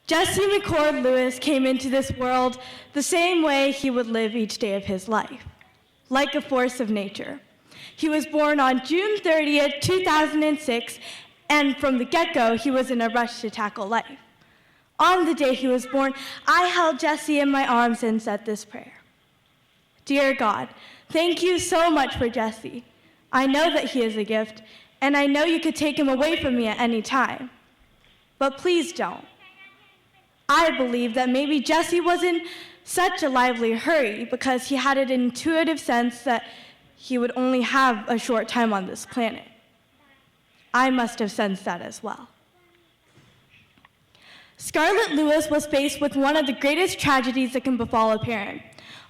Jesse McCord Lewis came into this world the same way he would live each day of his life, like a force of nature. He was born on June 30th, 2006, and from the get-go, he was in a rush to tackle life. On the day he was born, I held Jesse in my arms and said this prayer. Dear God, thank you so much for Jesse. I know that he is a gift, and I know you could take him away from me at any time. But please don't. I believe that maybe Jesse was in such a lively hurry because he had an intuitive sense that he would only have a short time on this planet. I must have sensed that as well. Scarlett Lewis was faced with one of the greatest tragedies that can befall a parent.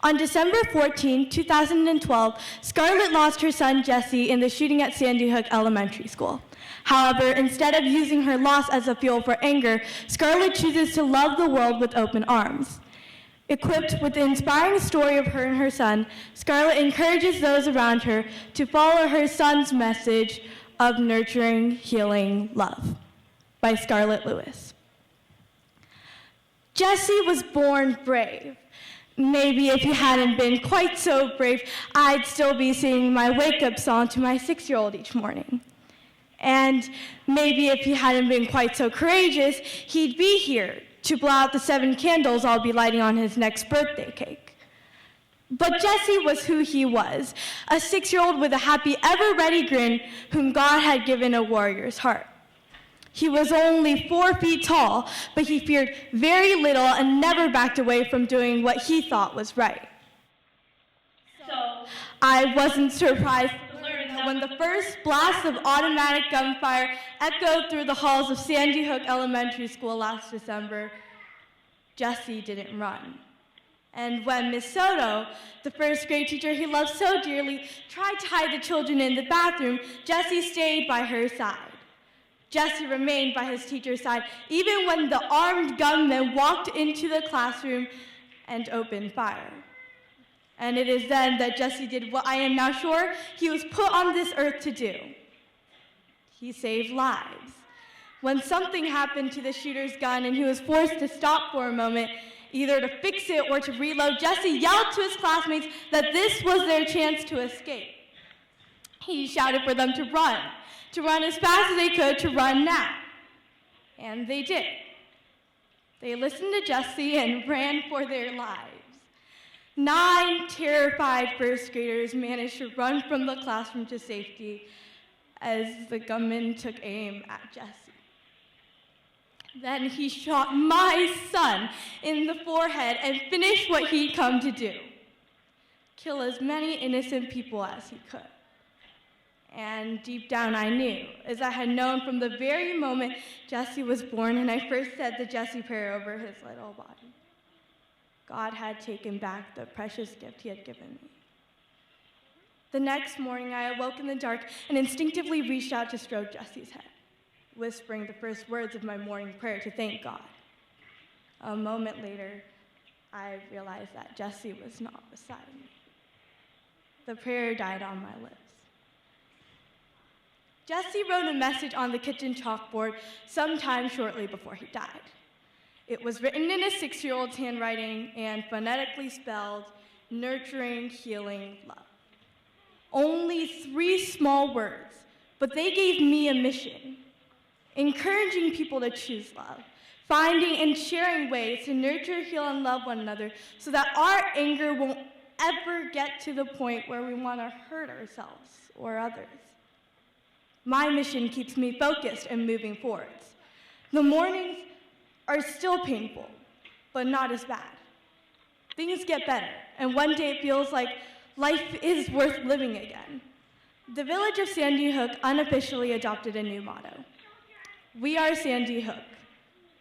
On December 14, 2012, Scarlett lost her son Jesse in the shooting at Sandy Hook Elementary School. However, instead of using her loss as a fuel for anger, Scarlett chooses to love the world with open arms. Equipped with the inspiring story of her and her son, Scarlett encourages those around her to follow her son's message of nurturing, healing love. By Scarlett Lewis. Jesse was born brave. Maybe if he hadn't been quite so brave, I'd still be singing my wake-up song to my 6-year-old each morning. And maybe if he hadn't been quite so courageous, he'd be here to blow out the 7 candles I'll be lighting on his next birthday cake. But Jesse was who he was, a 6-year-old with a happy, ever-ready grin whom God had given a warrior's heart. He was only 4 feet tall, but he feared very little and never backed away from doing what he thought was right. So I wasn't surprised to learn that when the first blast of automatic gunfire echoed through the halls of Sandy Hook Elementary School last December, Jesse didn't run. And when Miss Soto, the first grade teacher he loved so dearly, tried to hide the children in the bathroom, Jesse stayed by her side. Jesse remained by his teacher's side even when the armed gunmen walked into the classroom and opened fire. And it is then that Jesse did what I am now sure he was put on this earth to do. He saved lives. When something happened to the shooter's gun and he was forced to stop for a moment, either to fix it or to reload, Jesse yelled to his classmates that this was their chance to escape. He shouted for them to run as fast as they could, to run now. And they did. They listened to Jesse and ran for their lives. 9 terrified first graders managed to run from the classroom to safety as the gunman took aim at Jesse. Then he shot my son in the forehead and finished what he'd come to do: kill as many innocent people as he could. And deep down I knew, as I had known from the very moment Jesse was born and I first said the Jesse prayer over his little body. God had taken back the precious gift he had given me. The next morning I awoke in the dark and instinctively reached out to stroke Jesse's head, whispering the first words of my morning prayer to thank God. A moment later, I realized that Jesse was not beside me. The prayer died on my lips. Jesse wrote a message on the kitchen chalkboard sometime shortly before he died. It was written in a 6-year-old's handwriting and phonetically spelled, nurturing, healing, love. Only 3 small words, but they gave me a mission: encouraging people to choose love, finding and sharing ways to nurture, heal, and love one another so that our anger won't ever get to the point where we want to hurt ourselves or others. My mission keeps me focused and moving forwards. The mornings are still painful, but not as bad. Things get better, and one day it feels like life is worth living again. The village of Sandy Hook unofficially adopted a new motto: we are Sandy Hook.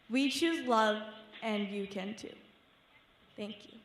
We choose love, and you can too. Thank you.